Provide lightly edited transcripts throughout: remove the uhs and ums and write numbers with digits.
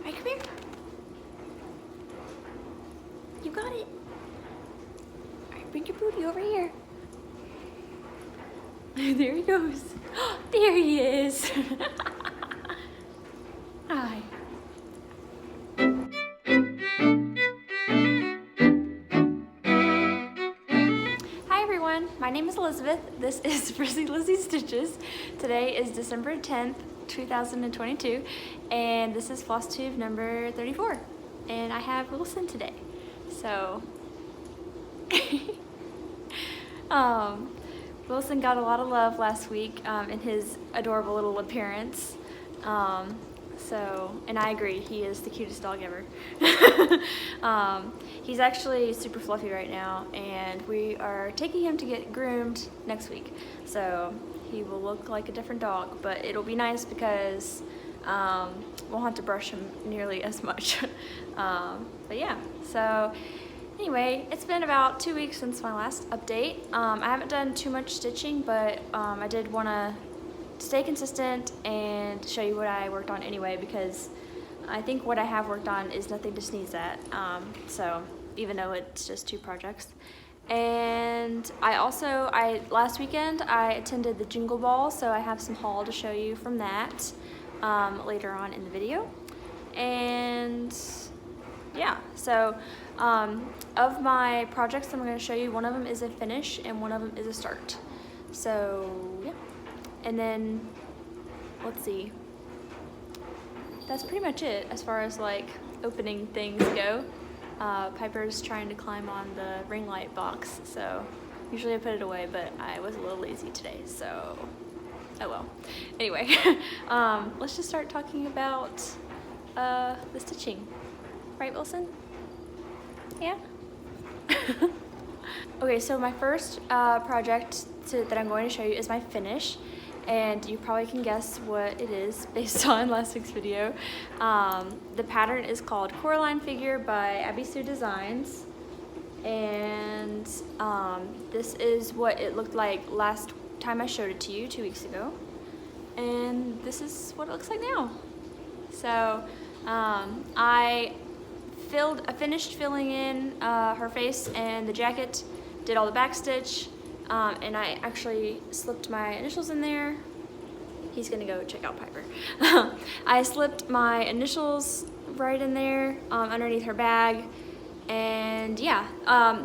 Right, come here. You got it. All right, bring your booty over here. There he goes. There he is. Hi. Hi everyone, my name is Elizabeth. This is Frizzy Lizzie Stitches. Today is December 10th, 2022, and this is Flosstube number 34. And I have Wilson today. So, Wilson got a lot of love last week in his adorable little appearance. And I agree, he is the cutest dog ever. He's actually super fluffy right now, and we are taking him to get groomed next week. So he will look like a different dog, but it'll be nice because won't have to brush him nearly as much. But yeah, so anyway, it's been about 2 weeks since my last update. I haven't done too much stitching, but I did want to stay consistent and show you what I worked on anyway, because I think what I have worked on is nothing to sneeze at. So even though it's just 2 projects. And last weekend I attended the Jingle Ball, so I have some haul to show you from that later on in the video. And yeah, so of my projects I'm going to show you, one of them is a finish and one of them is a start. So yeah, and then let's see, that's pretty much it as far as like opening things go. Piper's trying to climb on the ring light box, so usually I put it away, but I was a little lazy today, so oh well. Anyway, let's just start talking about the stitching. Right, Wilson? Yeah? Okay, so my first project that I'm going to show you is my finish, and you probably can guess what it is based on last week's video. The pattern is called Coraline Figure by Abbie Designs, and this is what it looked like last time I showed it to you 2 weeks ago, and this is what it looks like now. So I finished filling in her face and the jacket, did all the back stitch, and I actually slipped my initials in there. He's gonna go check out Piper. I slipped my initials right in there underneath her bag, and yeah,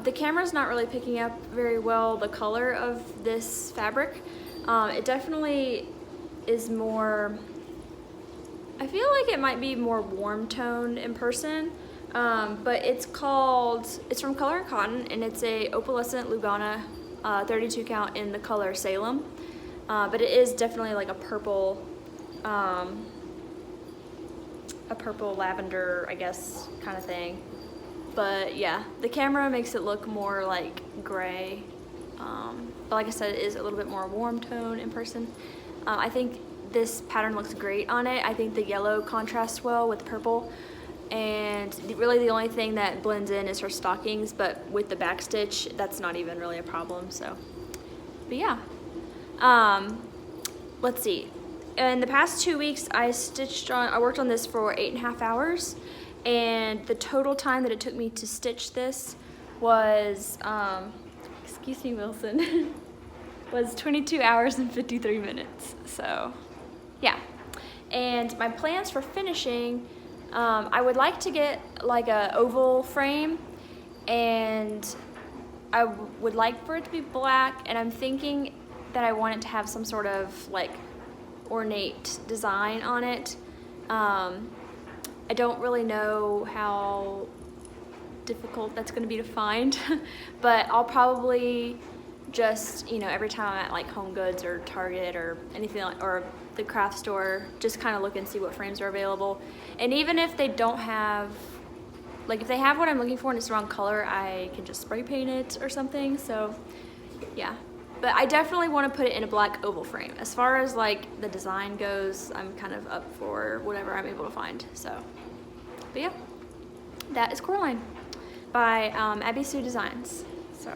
the camera's not really picking up very well the color of this fabric. It definitely is more, I feel like it might be more warm toned in person, but it's from Color & Cotton, and it's a opalescent Lugana 32 count in the color Salem, but it is definitely like a purple lavender, I guess, kind of thing. But yeah, the camera makes it look more like gray, but like I said, it is a little bit more warm tone in person. I think this pattern looks great on it. I think the yellow contrasts well with the purple, and really the only thing that blends in is her stockings, but with the back stitch, that's not even really a problem. So, but yeah, let's see. In the past 2 weeks, I worked on this for 8.5 hours, and the total time that it took me to stitch this was, excuse me, Wilson, was 22 hours and 53 minutes. So yeah, and my plans for finishing, I would like to get like a oval frame, and I would like for it to be black, and I'm thinking that I want it to have some sort of like ornate design on it. I don't really know how difficult that's going to be to find, but I'll probably just, every time I'm at like Home Goods or Target or anything like, or the craft store, just kind of look and see what frames are available. And even if they don't have, like if they have what I'm looking for and it's the wrong color, I can just spray paint it or something. So yeah, but I definitely want to put it in a black oval frame. As far as like the design goes, I'm kind of up for whatever I'm able to find. So, but yeah, that is Coraline by Abbie Designs. So.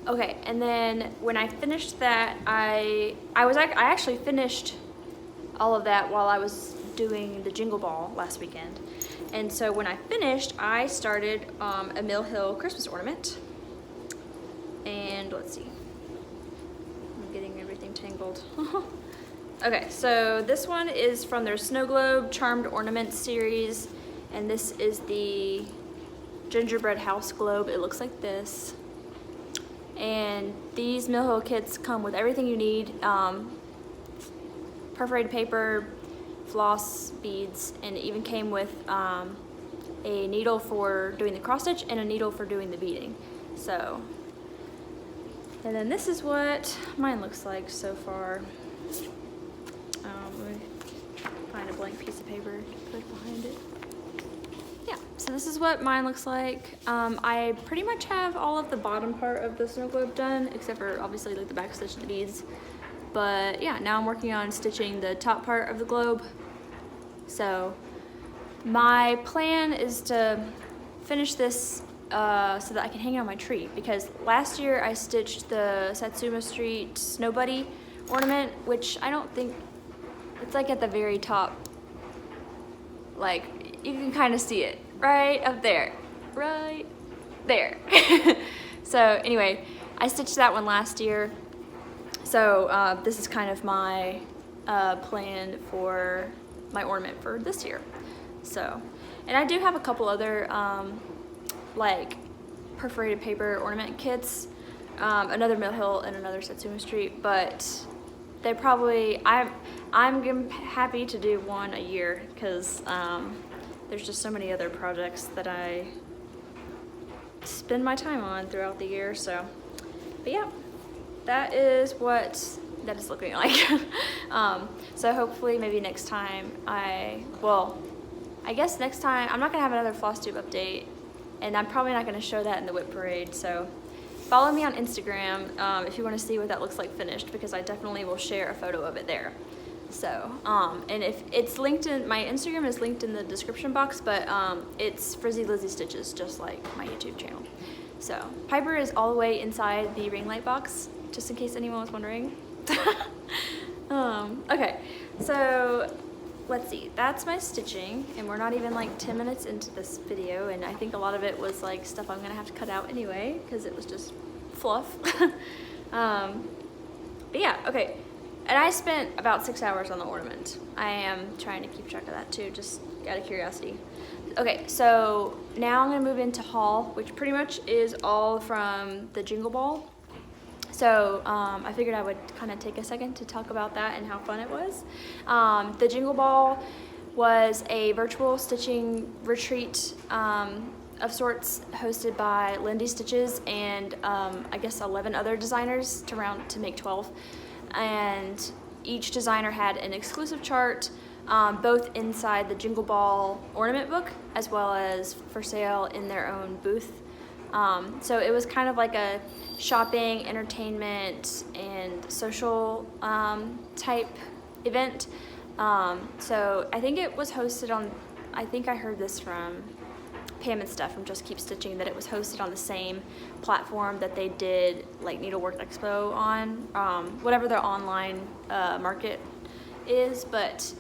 Okay, and then when I finished that, I actually finished all of that while I was doing the Jingle Ball last weekend. And so when I finished, I started a Mill Hill Christmas ornament. And let's see, I'm getting everything tangled. Okay, so this one is from their Snow Globe Charmed Ornament series, and this is the Gingerbread House Globe. It looks like this. And these Mill Hill kits come with everything you need. Perforated paper, floss, beads, and it even came with a needle for doing the cross stitch and a needle for doing the beading. So, and then this is what mine looks like so far. Let me find a blank piece of paper to put behind it. Yeah, so this is what mine looks like. I pretty much have all of the bottom part of the snow globe done, except for obviously like the back stitch and the beads. But yeah, now I'm working on stitching the top part of the globe. So my plan is to finish this so that I can hang it on my tree, because last year I stitched the Satsuma Street Snow Buddy ornament, which I don't think, it's like at the very top, like you can kind of see it right up there, right there. So anyway, I stitched that one last year. So this is kind of my plan for my ornament for this year. So, and I do have a couple other like perforated paper ornament kits, another Mill Hill and another Satsuma Street, but they probably, I'm happy to do one a year, because there's just so many other projects that I spend my time on throughout the year. So, but yeah, that is what that is looking like. So hopefully maybe next time I guess next time I'm not gonna have another Flosstube update, and I'm probably not gonna show that in the whip parade. So follow me on Instagram if you want to see what that looks like finished, because I definitely will share a photo of it there. So, and if it's linked in, my Instagram is linked in the description box, but it's Frizzy Lizzie Stitches, just like my YouTube channel. So Piper is all the way inside the ring light box, just in case anyone was wondering. Okay, so let's see, that's my stitching, and we're not even like 10 minutes into this video, and I think a lot of it was like stuff I'm gonna have to cut out anyway, because it was just fluff. But yeah, okay, and I spent about 6 hours on the ornament. I am trying to keep track of that too, just out of curiosity. Okay, so now I'm gonna move into haul, which pretty much is all from the Jingle Ball. So I figured I would kind of take a second to talk about that and how fun it was. The Jingle Ball was a virtual stitching retreat of sorts, hosted by Lindy Stitches and I guess 11 other designers to make 12. And each designer had an exclusive chart, both inside the Jingle Ball ornament book as well as for sale in their own booth. So it was kind of like a shopping, entertainment, and social type event. So I think it was hosted on, I think I heard this from Pam and Steph from Just Keep Stitching, that it was hosted on the same platform that they did like Needlework Expo on, whatever their online market is. But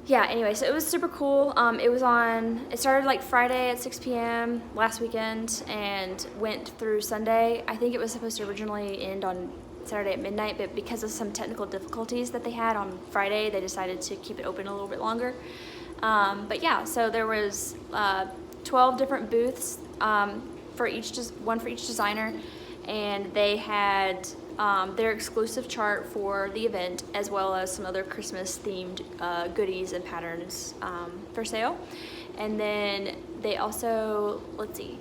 yeah, anyway, so it was super cool. It started like Friday at 6 p.m. last weekend and went through Sunday. I think it was supposed to originally end on Saturday at midnight, but because of some technical difficulties that they had on Friday, they decided to keep it open a little bit longer. But yeah, so there was 12 different booths, one for each designer, and they had their exclusive chart for the event, as well as some other Christmas themed goodies and patterns for sale. And then they also, let's see,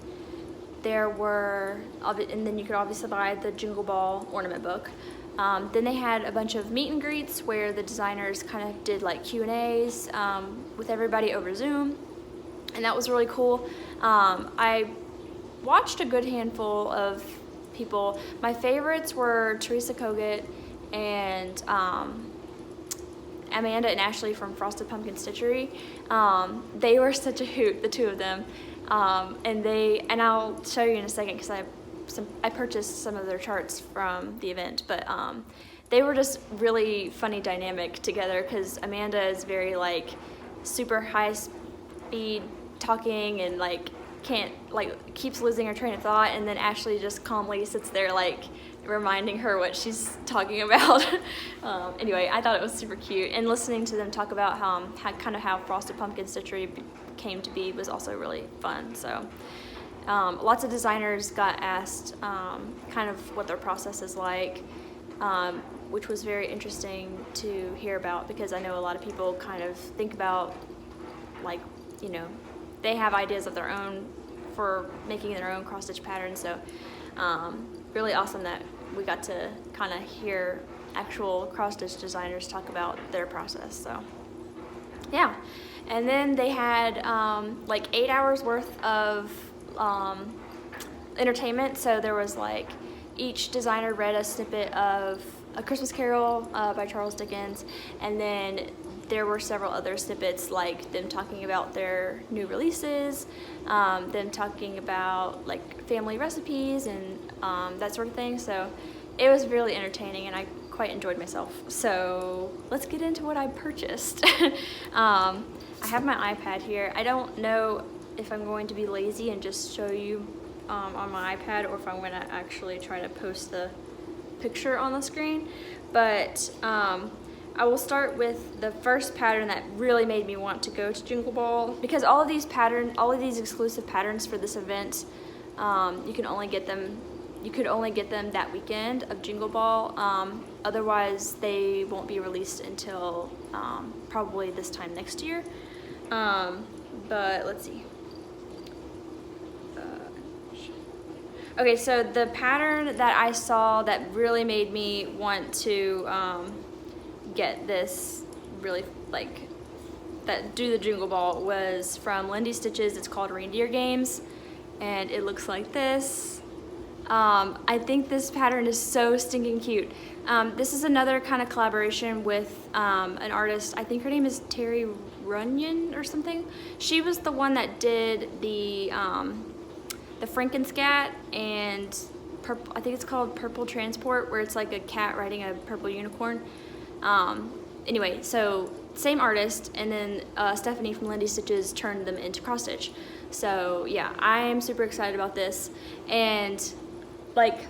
and then you could obviously buy the Jingle Ball ornament book. Then they had a bunch of meet and greets where the designers kind of did like Q&As with everybody over Zoom, and that was really cool. I watched a good handful of people. My favorites were Teresa Kogut and Amanda and Ashley from Frosted Pumpkin Stitchery. They were such a hoot, the two of them. And I'll show you in a second, because I purchased some of their charts from the event, but they were just really funny dynamic together, because Amanda is very like super high speed talking and like keeps losing her train of thought, and then Ashley just calmly sits there like reminding her what she's talking about. Anyway, I thought it was super cute, and listening to them talk about how Frosted Pumpkin Stitchery came to be was also really fun. So lots of designers got asked kind of what their process is like, which was very interesting to hear about, because I know a lot of people kind of think about, like, you know, they have ideas of their own for making their own cross stitch patterns. So really awesome that we got to kind of hear actual cross stitch designers talk about their process. So yeah, and then they had like 8 hours worth of entertainment. So there was like, each designer read a snippet of A Christmas Carol by Charles Dickens, and then there were several other snippets, like them talking about their new releases, them talking about like family recipes and that sort of thing. So it was really entertaining, and I quite enjoyed myself. So let's get into what I purchased. I have my iPad here. I don't know if I'm going to be lazy and just show you on my iPad, or if I'm going to actually try to post the picture on the screen, but I will start with the first pattern that really made me want to go to Jingle Ball, because all of these exclusive patterns for this event, you could only get them that weekend of Jingle Ball. Otherwise, they won't be released until probably this time next year. But let's see. Okay, so the pattern that I saw that really made me want to get this, really like, do the Jingle Ball, was from Lindy Stitches. It's called Reindeer Games, and it looks like this. I think this pattern is so stinking cute. This is another kind of collaboration with an artist. I think her name is Terry Runyon or something. She was the one that did the Frankenscat and purple, I think it's called Purple Transport, where it's like a cat riding a purple unicorn. Anyway, so same artist, and then Stephanie from Lindy Stitches turned them into cross stitch. So yeah, I am super excited about this. And like,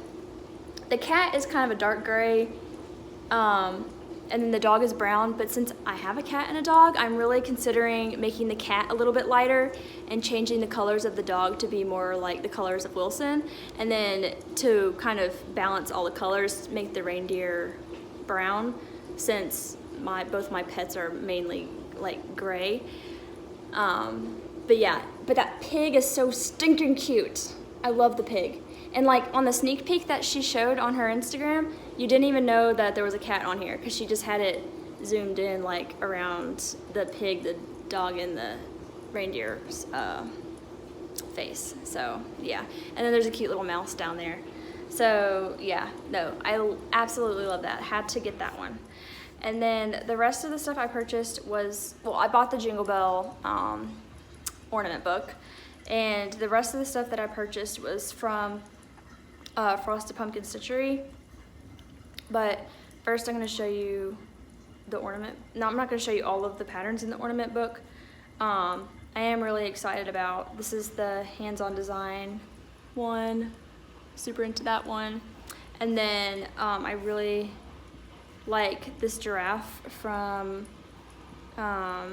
the cat is kind of a dark gray, and then the dog is brown, but since I have a cat and a dog, I'm really considering making the cat a little bit lighter and changing the colors of the dog to be more like the colors of Wilson, and then to kind of balance all the colors, make the reindeer brown, since both my pets are mainly like gray. But yeah, but that pig is so stinking cute. I love the pig. And like on the sneak peek that she showed on her Instagram, you didn't even know that there was a cat on here, because she just had it zoomed in like around the pig, the dog, and the reindeer's face. So yeah, and then there's a cute little mouse down there. So yeah, no, I absolutely love that. Had to get that one. And then the rest of the stuff I purchased was, well, I bought the Jingle Bell ornament book, and the rest of the stuff that I purchased was from Frosted Pumpkin Stitchery. But first I'm going to show you the ornament. No, I'm not going to show you all of the patterns in the ornament book. I am really excited about, this is the hands-on design one, super into that one. And then I really like this giraffe from, I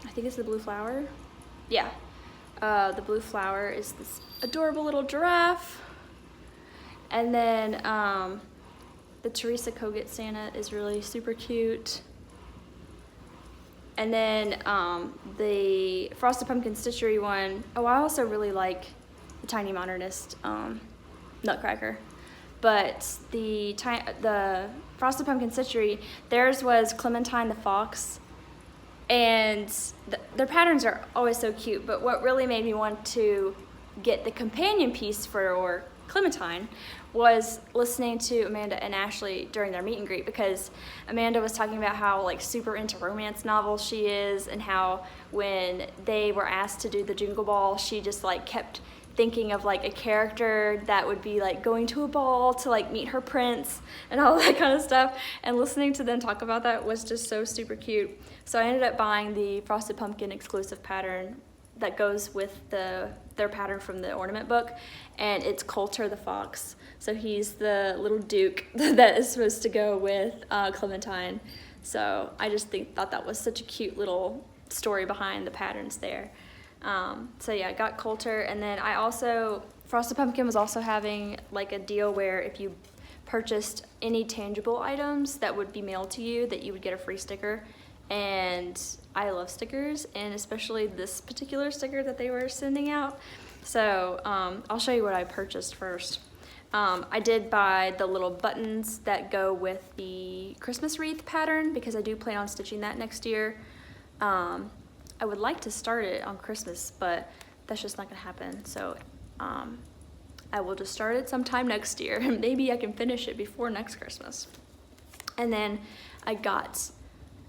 think it's the Blue Flower. Yeah, the Blue Flower is this adorable little giraffe. And then the Teresa Kogut Santa is really super cute. And then the Frosted Pumpkin Stitchery one, oh, I also really like the Tiny Modernist Nutcracker. But the Frosted Pumpkin Stitchery, theirs was Clementine the Fox. And their patterns are always so cute, but what really made me want to get the companion piece for Clementine was listening to Amanda and Ashley during their meet and greet, because Amanda was talking about how like super into romance novels she is, and how when they were asked to do the Jingle Ball, she just like kept thinking of like a character that would be like going to a ball to like meet her prince and all that kind of stuff, and listening to them talk about that was just so super cute. So I ended up buying the Frosted Pumpkin exclusive pattern that goes with their pattern from the Ornament book, and it's Coulter the fox. So he's the little duke that is supposed to go with Clementine. So I just thought that was such a cute little story behind the patterns there. So yeah, I got Coulter, and then I also, Frosted Pumpkin was also having like a deal where if you purchased any tangible items that would be mailed to you, that you would get a free sticker. And I love stickers, and especially this particular sticker that they were sending out. So I'll show you what I purchased first. I did buy the little buttons that go with the Christmas wreath pattern because I do plan on stitching that next year. I would like to start it on Christmas, but that's just not gonna happen. So I will just start it sometime next year, and maybe I can finish it before next Christmas. And then I got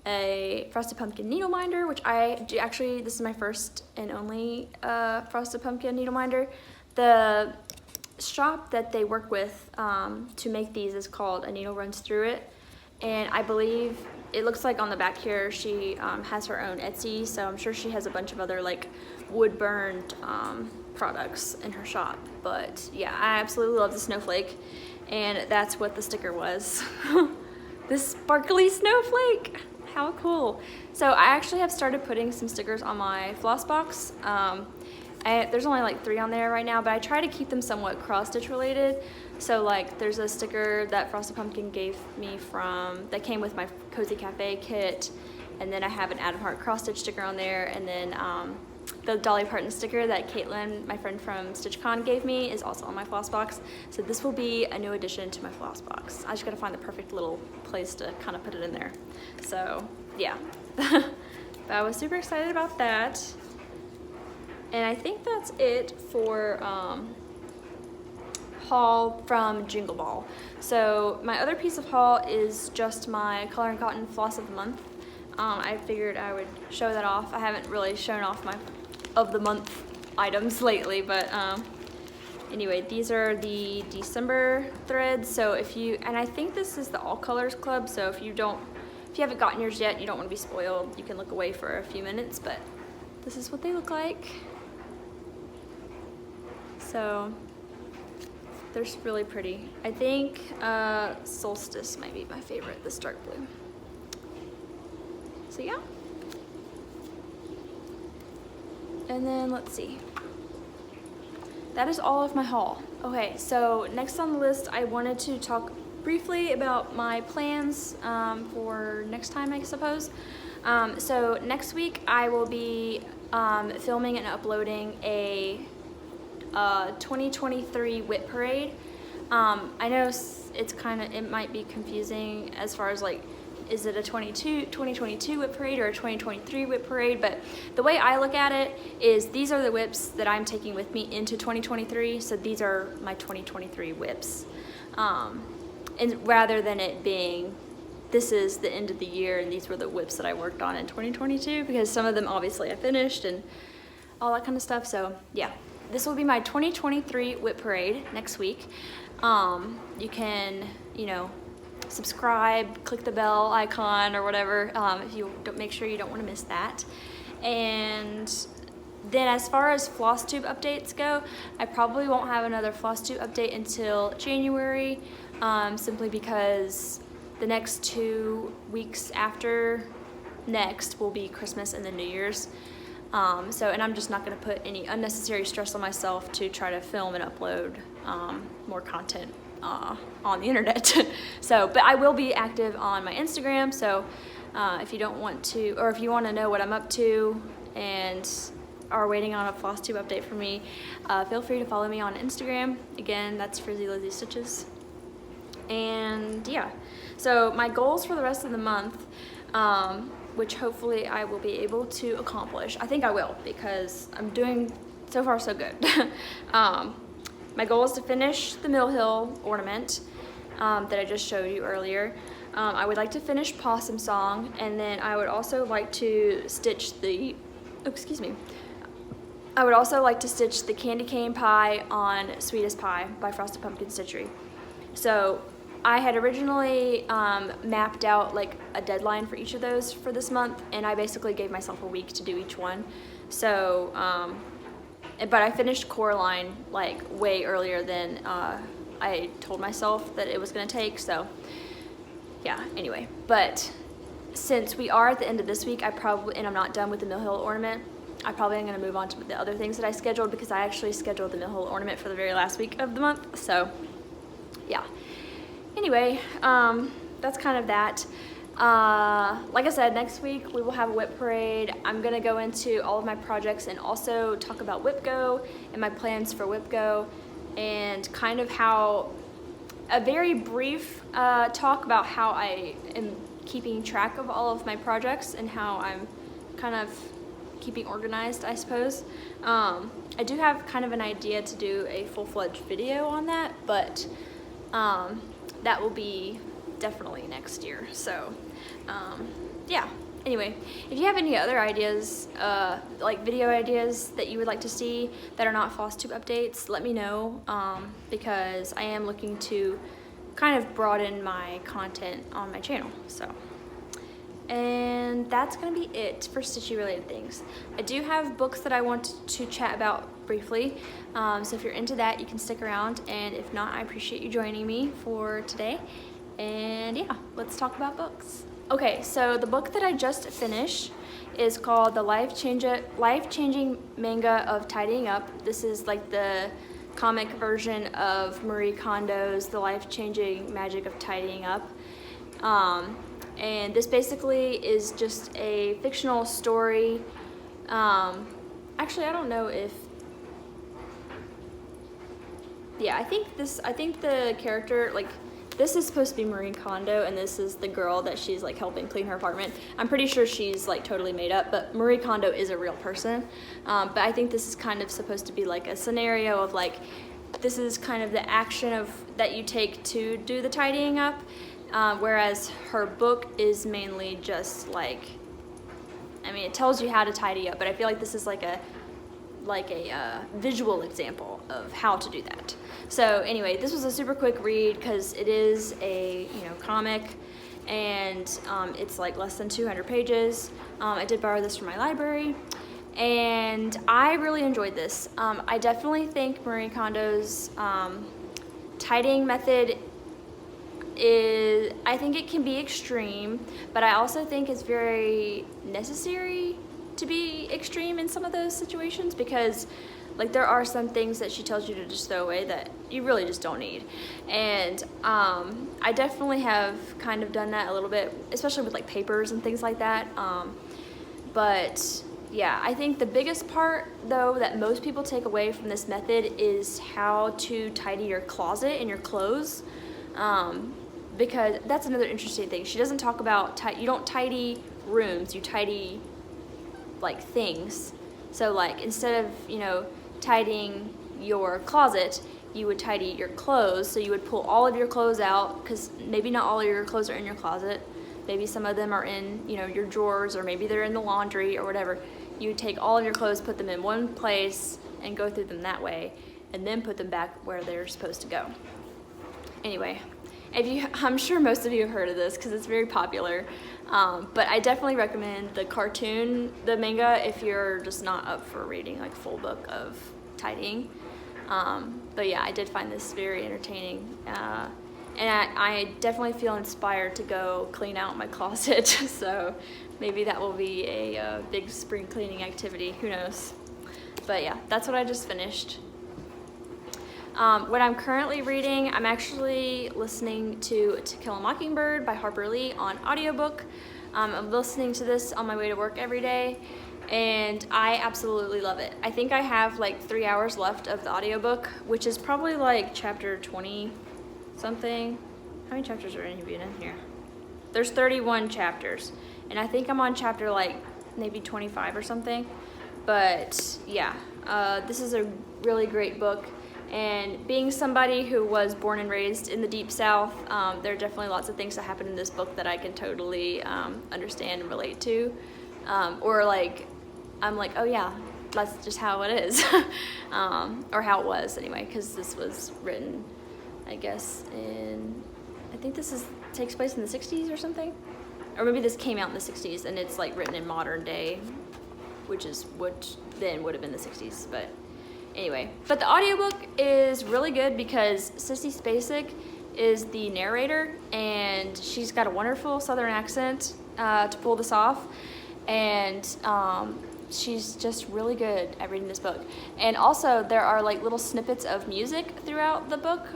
a Frosted Pumpkin needle minder, which actually, this is my first and only Frosted Pumpkin needle minder. The shop that they work with to make these is called A Needle Runs Through It, and I believe it looks like on the back here she has her own Etsy, so I'm sure she has a bunch of other like wood burned products in her shop. But yeah, I absolutely love the snowflake, and that's what the sticker was. This sparkly snowflake, how cool. So I actually have started putting some stickers on my floss box. There's only like 3 on there right now, but I try to keep them somewhat cross-stitch related. So like there's a sticker that Frosted Pumpkin gave me that came with my Cozy Cafe kit, and then I have an Adam Hart cross-stitch sticker on there, and then the Dolly Parton sticker that Caitlin, my friend from StitchCon, gave me is also on my floss box. So this will be a new addition to my floss box. I just gotta find the perfect little place to kind of put it in there. So yeah, but I was super excited about that. And I think that's it for haul from Jingle Ball. So my other piece of haul is just my Color and Cotton Floss of the Month. I figured I would show that off. I haven't really shown off my of the month items lately, but anyway, these are the December threads. So and I think this is the All Colors Club, so if you haven't gotten yours yet, you don't want to be spoiled, you can look away for a few minutes, but this is what they look like. So they're really pretty. I think Solstice might be my favorite, this dark blue. So yeah. And then let's see. That is all of my haul. Okay, so next on the list, I wanted to talk briefly about my plans for next time, I suppose. So next week I will be filming and uploading a 2023 Whip Parade. I know it might be confusing as far as like, is it a 2022 Whip Parade or a 2023 Whip Parade? But the way I look at it is these are the whips that I'm taking with me into 2023, so these are my 2023 whips. And rather than it being, this is the end of the year and these were the whips that I worked on in 2022, because some of them obviously I finished and all that kind of stuff. So yeah, this will be my 2023 Whip Parade next week. You can, subscribe, click the bell icon or whatever, if you don't, make sure you don't want to miss that. And then as far as Flosstube updates go, I probably won't have another Flosstube update until January, simply because the next 2 weeks after next will be Christmas and then New Year's. And I'm just not going to put any unnecessary stress on myself to try to film and upload more content on the internet. But I will be active on my Instagram, so if you don't want to, or if you want to know what I'm up to and are waiting on a Flosstube update from me, feel free to follow me on Instagram. Again, that's Frizzy Lizzie Stitches. And yeah, so my goals for the rest of the month, which hopefully I will be able to accomplish. I think I will, because I'm doing so far so good. My goal is to finish the Mill Hill ornament that I just showed you earlier. I would like to finish Possum Song, and then I would also like to stitch the, I would also like to stitch the candy cane pie on Sweetest Pie by Frosted Pumpkin Stitchery. So I had originally mapped out like a deadline for each of those for this month, and I basically gave myself a week to do each one. So, but I finished Coraline like way earlier than I told myself that it was gonna take, so yeah, anyway. But since we are at the end of this week, and I'm not done with the Mill Hill Ornament, I probably am going to move on to the other things that I scheduled, because I actually scheduled the Mill Hill Ornament for the very last week of the month. So yeah, anyway, that's kind of that. Like I said, next week we will have a whip parade. I'm going to go into all of my projects and also talk about WhipGo and my plans for WhipGo, and kind of a very brief talk about how I am keeping track of all of my projects and how I'm kind of keeping organized, I suppose. I do have kind of an idea to do a full-fledged video on that, but that will be definitely next year. So yeah, anyway, if you have any other ideas, like video ideas that you would like to see that are not Flosstube updates, let me know, because I am looking to kind of broaden my content on my channel. So, and that's gonna be it for Stitchy related things. I do have books that I want to chat about briefly, so if you're into that, you can stick around, and if not, I appreciate you joining me for today. And yeah, let's talk about books. Okay, so the book that I just finished is called The Life-Changing Manga of Tidying Up. This is like the comic version of Marie Kondo's The Life-Changing Magic of Tidying Up. And this basically is just a fictional story. Actually, I don't know if, yeah, I think the character, like, this is supposed to be Marie Kondo, and this is the girl that she's like helping clean her apartment. I'm pretty sure she's like totally made up, but Marie Kondo is a real person. But I think this is kind of supposed to be like a scenario of like, this is kind of the action that you take to do the tidying up, whereas her book is mainly just like, I mean, it tells you how to tidy up, but I feel like this is like a visual example of how to do that. So anyway, this was a super quick read because it is a comic, and it's like less than 200 pages. I did borrow this from my library, and I really enjoyed this. I definitely think Marie Kondo's tidying method I think it can be extreme, but I also think it's very necessary to be extreme in some of those situations, because like there are some things that she tells you to just throw away that you really just don't need. And I definitely have kind of done that a little bit, especially with like papers and things like that. But yeah, I think the biggest part though that most people take away from this method is how to tidy your closet and your clothes, because that's another interesting thing. She doesn't talk about you don't tidy rooms, you tidy like things. So like instead of tidying your closet, you would tidy your clothes. So you would pull all of your clothes out, because maybe not all of your clothes are in your closet, maybe some of them are in your drawers, or maybe they're in the laundry or whatever. You would take all of your clothes, put them in one place, and go through them that way, and then put them back where they're supposed to go. Anyway, I'm sure most of you have heard of this because it's very popular, but I definitely recommend the manga, if you're just not up for reading like a full book of tidying. But yeah, I did find this very entertaining, and I definitely feel inspired to go clean out my closet. So maybe that will be a big spring cleaning activity, who knows. But yeah, that's what I just finished. What I'm currently reading, I'm actually listening to Kill a Mockingbird by Harper on audiobook. I'm listening to this on my way to work every day, and I absolutely love it. I think I have like 3 hours left of the audiobook, which is probably like chapter 20 something. How many chapters are in here? There's 31 chapters, and I think I'm on chapter like maybe 25 or something. But yeah, this is a really great book. And being somebody who was born and raised in the Deep South, there are definitely lots of things that happen in this book that I can totally understand and relate to. Or like, I'm like, oh yeah, that's just how it is. Or how it was anyway, because this was written, I guess, I think this takes place in the 60s or something. Or maybe this came out in the 60s and it's like written in modern day, which then would have been the 60s, but anyway. But the audiobook is really good because Sissy Spacek is the narrator, and she's got a wonderful southern accent to pull this off, and she's just really good at reading this book. And also there are like little snippets of music throughout the book,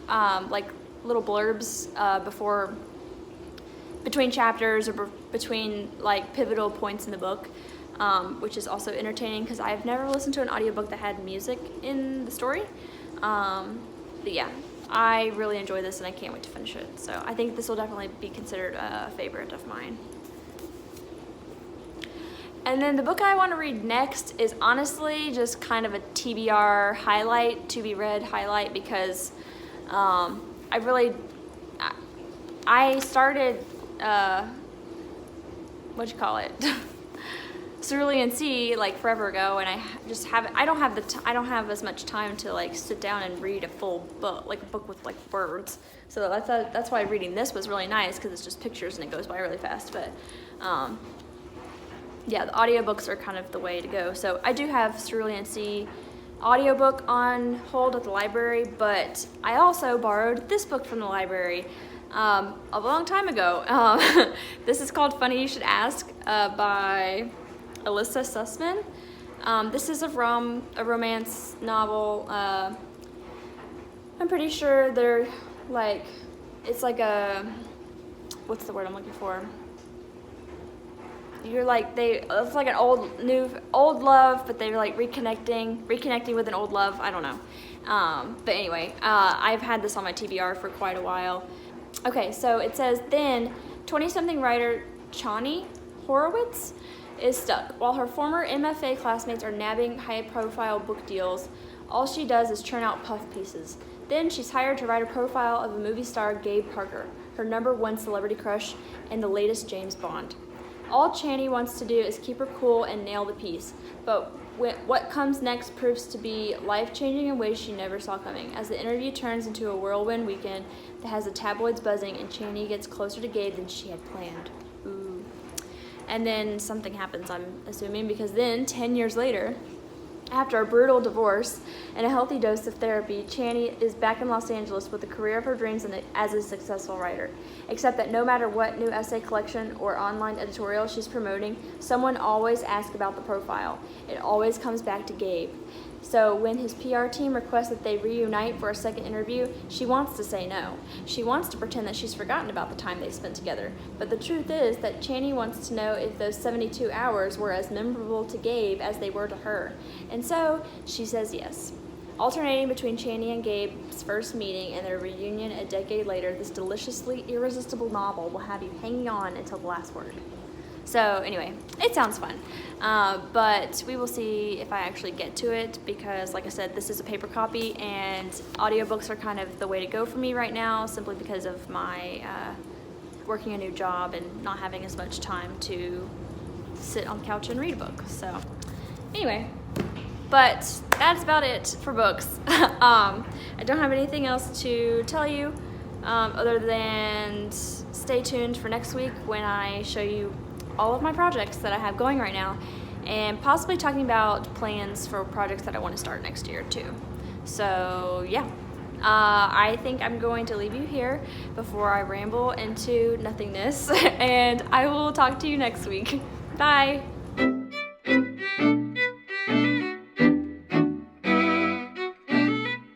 like little blurbs between chapters or between like pivotal points in the book, which is also entertaining because I've never listened to an audiobook that had music in the story. But yeah, I really enjoy this and I can't wait to finish it. So I think this will definitely be considered a favorite of mine. And then the book I want to read next is honestly just kind of a TBR highlight, to be read highlight, because I started, Cerulean Sea like forever ago, and I don't have as much time to like sit down and read a full book, like a book with like words. So that's why reading this was really nice, because it's just pictures and it goes by really fast. But yeah, the audiobooks are kind of the way to go. So I do have Cerulean Sea audiobook on hold at the library, but I also borrowed this book from the library a long time ago. This is called Funny You Should Ask by Elissa Sussman. This is a romance novel. I'm pretty sure they're like, it's like a, what's the word I'm looking for? It's like an old love, but they're like reconnecting with an old love. I don't know. But anyway, I've had this on my TBR for quite a while. Okay, so it says, then 20-something writer Chani Horowitz is stuck. While her former MFA classmates are nabbing high-profile book deals, all she does is churn out puff pieces. Then she's hired to write a profile of a movie star, Gabe Parker, her #1 celebrity crush, and the latest James Bond. All Chani wants to do is keep her cool and nail the piece, but what comes next proves to be life-changing in ways she never saw coming, as the interview turns into a whirlwind weekend that has the tabloids buzzing, and Chani gets closer to Gabe than she had planned. Ooh. And then something happens, I'm assuming, because then, 10 years later, after a brutal divorce and a healthy dose of therapy, Chani is back in Los Angeles with the career of her dreams as a successful writer. Except that no matter what new essay collection or online editorial she's promoting, someone always asks about the profile. It always comes back to Gabe. So when his PR team requests that they reunite for a second interview, she wants to say no. She wants to pretend that she's forgotten about the time they spent together. But the truth is that Chani wants to know if those 72 hours were as memorable to Gabe as they were to her. And so she says yes. Alternating between Chani and Gabe's first meeting and their reunion a decade later, this deliciously irresistible novel will have you hanging on until the last word. So anyway, it sounds fun, but we will see if I actually get to it, because like I said, this is a paper copy and audiobooks are kind of the way to go for me right now, simply because of my working a new job and not having as much time to sit on the couch and read a book. So anyway, but that's about it for books. I don't have anything else to tell you other than stay tuned for next week when I show you all of my projects that I have going right now, and possibly talking about plans for projects that I want to start next year too. So yeah, I think I'm going to leave you here before I ramble into nothingness, and I will talk to you next week. Bye!